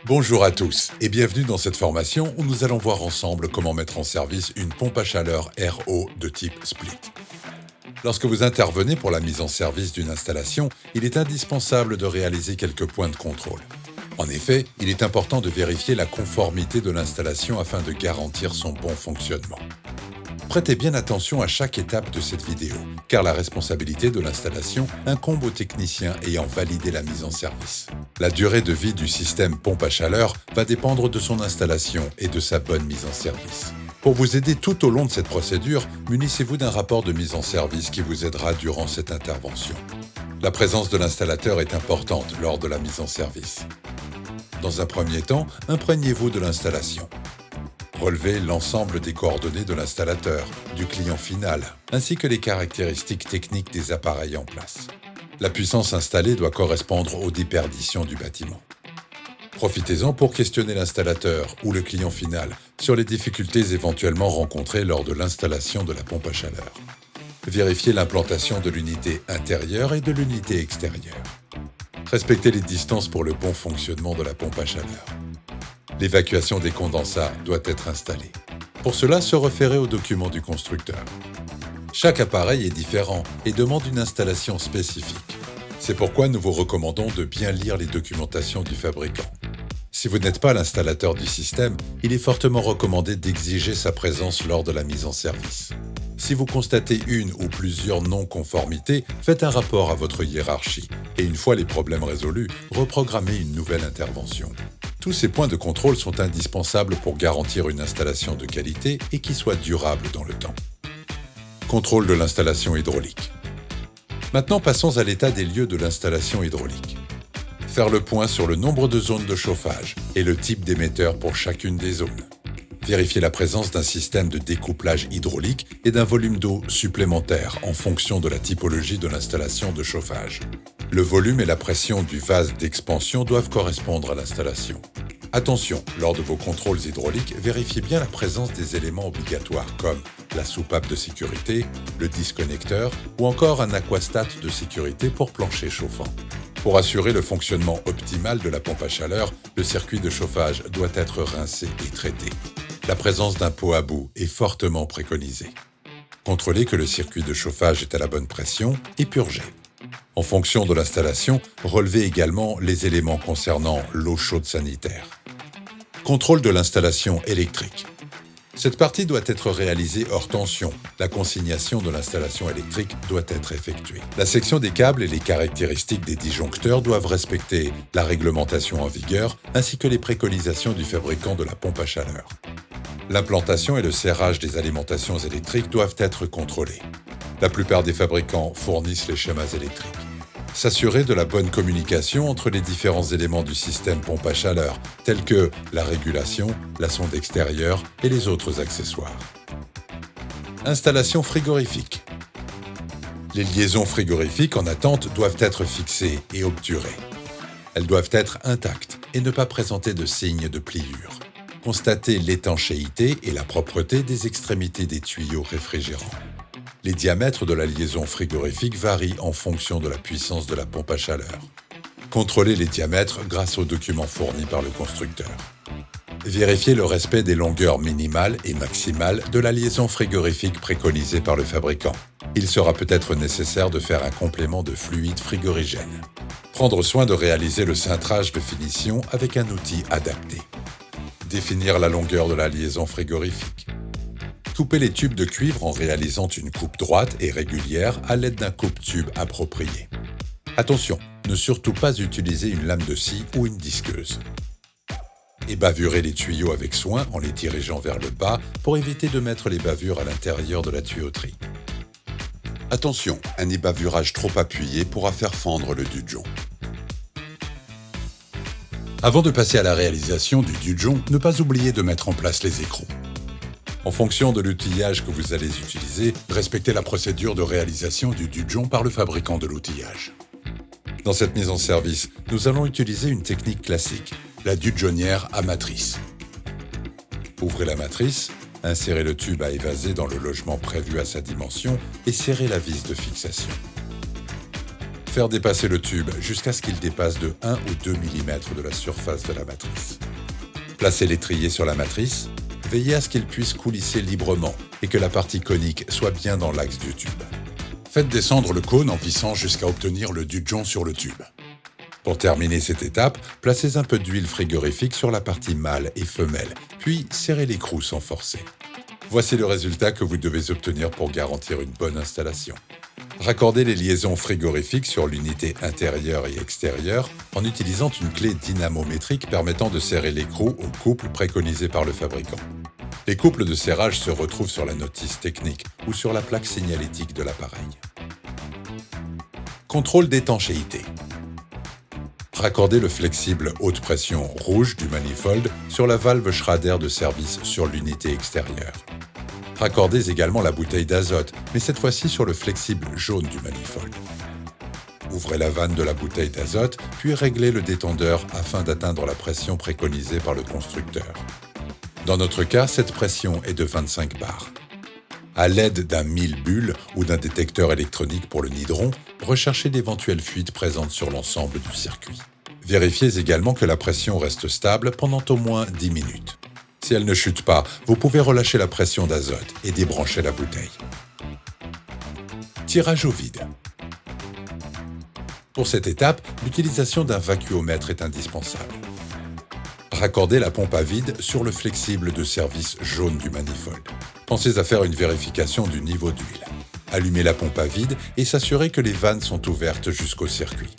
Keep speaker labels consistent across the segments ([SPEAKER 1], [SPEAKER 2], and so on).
[SPEAKER 1] Bonjour à tous et bienvenue dans cette formation où nous allons voir ensemble comment mettre en service une pompe à chaleur RO de type split. Lorsque vous intervenez pour la mise en service d'une installation, il est indispensable de réaliser quelques points de contrôle. En effet, il est important de vérifier la conformité de l'installation afin de garantir son bon fonctionnement. Prêtez bien attention à chaque étape de cette vidéo, car la responsabilité de l'installation incombe au technicien ayant validé la mise en service. La durée de vie du système pompe à chaleur va dépendre de son installation et de sa bonne mise en service. Pour vous aider tout au long de cette procédure, munissez-vous d'un rapport de mise en service qui vous aidera durant cette intervention. La présence de l'installateur est importante lors de la mise en service. Dans un premier temps, imprégnez-vous de l'installation. Relevez l'ensemble des coordonnées de l'installateur, du client final, ainsi que les caractéristiques techniques des appareils en place. La puissance installée doit correspondre aux déperditions du bâtiment. Profitez-en pour questionner l'installateur ou le client final sur les difficultés éventuellement rencontrées lors de l'installation de la pompe à chaleur. Vérifiez l'implantation de l'unité intérieure et de l'unité extérieure. Respectez les distances pour le bon fonctionnement de la pompe à chaleur. L'évacuation des condensats doit être installée. Pour cela, se référer aux documents du constructeur. Chaque appareil est différent et demande une installation spécifique. C'est pourquoi nous vous recommandons de bien lire les documentations du fabricant. Si vous n'êtes pas l'installateur du système, il est fortement recommandé d'exiger sa présence lors de la mise en service. Si vous constatez une ou plusieurs non-conformités, faites un rapport à votre hiérarchie et une fois les problèmes résolus, reprogrammez une nouvelle intervention. Tous ces points de contrôle sont indispensables pour garantir une installation de qualité et qui soit durable dans le temps. Contrôle de l'installation hydraulique. Maintenant, passons à l'état des lieux de l'installation hydraulique. Faire le point sur le nombre de zones de chauffage et le type d'émetteur pour chacune des zones. Vérifier la présence d'un système de découplage hydraulique et d'un volume d'eau supplémentaire en fonction de la typologie de l'installation de chauffage. Le volume et la pression du vase d'expansion doivent correspondre à l'installation. Attention, lors de vos contrôles hydrauliques, vérifiez bien la présence des éléments obligatoires comme la soupape de sécurité, le disconnecteur ou encore un aquastat de sécurité pour plancher chauffant. Pour assurer le fonctionnement optimal de la pompe à chaleur, le circuit de chauffage doit être rincé et traité. La présence d'un pot à bout est fortement préconisée. Contrôlez que le circuit de chauffage est à la bonne pression et purgez. En fonction de l'installation, relevez également les éléments concernant l'eau chaude sanitaire. Contrôle de l'installation électrique. Cette partie doit être réalisée hors tension. La consignation de l'installation électrique doit être effectuée. La section des câbles et les caractéristiques des disjoncteurs doivent respecter la réglementation en vigueur ainsi que les préconisations du fabricant de la pompe à chaleur. L'implantation et le serrage des alimentations électriques doivent être contrôlés. La plupart des fabricants fournissent les schémas électriques. S'assurer de la bonne communication entre les différents éléments du système pompe à chaleur, tels que la régulation, la sonde extérieure et les autres accessoires. Installation frigorifique. Les liaisons frigorifiques en attente doivent être fixées et obturées. Elles doivent être intactes et ne pas présenter de signes de pliure. Constatez l'étanchéité et la propreté des extrémités des tuyaux réfrigérants. Les diamètres de la liaison frigorifique varient en fonction de la puissance de la pompe à chaleur. Contrôlez les diamètres grâce aux documents fournis par le constructeur. Vérifiez le respect des longueurs minimales et maximales de la liaison frigorifique préconisée par le fabricant. Il sera peut-être nécessaire de faire un complément de fluide frigorigène. Prendre soin de réaliser le cintrage de finition avec un outil adapté. Définir la longueur de la liaison frigorifique. Coupez les tubes de cuivre en réalisant une coupe droite et régulière à l'aide d'un coupe-tube approprié. Attention, ne surtout pas utiliser une lame de scie ou une disqueuse. Ébavurez les tuyaux avec soin en les dirigeant vers le bas pour éviter de mettre les bavures à l'intérieur de la tuyauterie. Attention, un ébavurage trop appuyé pourra faire fendre le dudgeon. Avant de passer à la réalisation du dudgeon, ne pas oublier de mettre en place les écrous. En fonction de l'outillage que vous allez utiliser, respectez la procédure de réalisation du dudgeon par le fabricant de l'outillage. Dans cette mise en service, nous allons utiliser une technique classique, la dudgeonnière à matrice. Ouvrez la matrice, insérez le tube à évaser dans le logement prévu à sa dimension et serrez la vis de fixation. Faire dépasser le tube jusqu'à ce qu'il dépasse de 1 ou 2 mm de la surface de la matrice. Placez l'étrier sur la matrice. Veillez à ce qu'il puisse coulisser librement et que la partie conique soit bien dans l'axe du tube. Faites descendre le cône en vissant jusqu'à obtenir le dudgeon sur le tube. Pour terminer cette étape, placez un peu d'huile frigorifique sur la partie mâle et femelle, puis serrez l'écrou sans forcer. Voici le résultat que vous devez obtenir pour garantir une bonne installation. Raccordez les liaisons frigorifiques sur l'unité intérieure et extérieure en utilisant une clé dynamométrique permettant de serrer l'écrou au couple préconisé par le fabricant. Les couples de serrage se retrouvent sur la notice technique ou sur la plaque signalétique de l'appareil. Contrôle d'étanchéité. Raccordez le flexible haute pression rouge du manifold sur la valve Schrader de service sur l'unité extérieure. Raccordez également la bouteille d'azote, mais cette fois-ci sur le flexible jaune du manifold. Ouvrez la vanne de la bouteille d'azote, puis réglez le détendeur afin d'atteindre la pression préconisée par le constructeur. Dans notre cas, cette pression est de 25 bars. À l'aide d'un 1000 bulles ou d'un détecteur électronique pour le nidron, recherchez d'éventuelles fuites présentes sur l'ensemble du circuit. Vérifiez également que la pression reste stable pendant au moins 10 minutes. Si elle ne chute pas, vous pouvez relâcher la pression d'azote et débrancher la bouteille. Tirage au vide. Pour cette étape, l'utilisation d'un vacuomètre est indispensable. Raccordez la pompe à vide sur le flexible de service jaune du manifold. Pensez à faire une vérification du niveau d'huile. Allumez la pompe à vide et s'assurez que les vannes sont ouvertes jusqu'au circuit.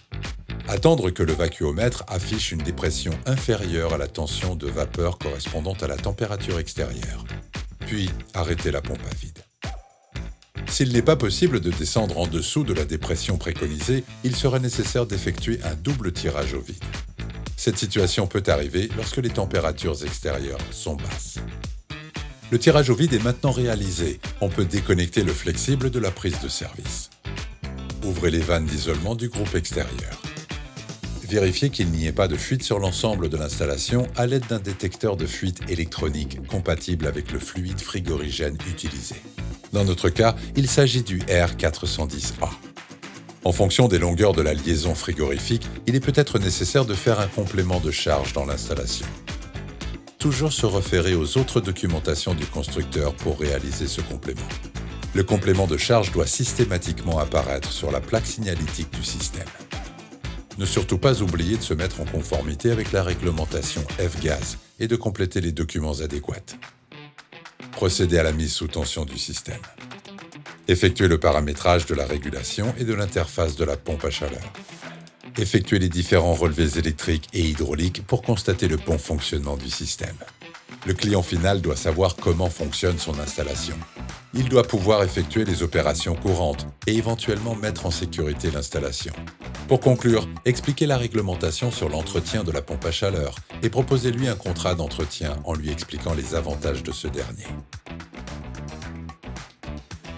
[SPEAKER 1] Attendre que le vacuomètre affiche une dépression inférieure à la tension de vapeur correspondante à la température extérieure. Puis, arrêtez la pompe à vide. S'il n'est pas possible de descendre en dessous de la dépression préconisée, il sera nécessaire d'effectuer un double tirage au vide. Cette situation peut arriver lorsque les températures extérieures sont basses. Le tirage au vide est maintenant réalisé. On peut déconnecter le flexible de la prise de service. Ouvrez les vannes d'isolement du groupe extérieur. Vérifiez qu'il n'y ait pas de fuite sur l'ensemble de l'installation à l'aide d'un détecteur de fuite électronique compatible avec le fluide frigorigène utilisé. Dans notre cas, il s'agit du R410A. En fonction des longueurs de la liaison frigorifique, il est peut-être nécessaire de faire un complément de charge dans l'installation. Toujours se référer aux autres documentations du constructeur pour réaliser ce complément. Le complément de charge doit systématiquement apparaître sur la plaque signalétique du système. Ne surtout pas oublier de se mettre en conformité avec la réglementation F-Gaz et de compléter les documents adéquats. Procédez à la mise sous tension du système. Effectuez le paramétrage de la régulation et de l'interface de la pompe à chaleur. Effectuez les différents relevés électriques et hydrauliques pour constater le bon fonctionnement du système. Le client final doit savoir comment fonctionne son installation. Il doit pouvoir effectuer les opérations courantes et éventuellement mettre en sécurité l'installation. Pour conclure, expliquez la réglementation sur l'entretien de la pompe à chaleur et proposez-lui un contrat d'entretien en lui expliquant les avantages de ce dernier.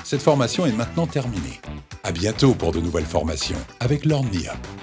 [SPEAKER 1] Cette formation est maintenant terminée. À bientôt pour de nouvelles formations avec Learn Me Up.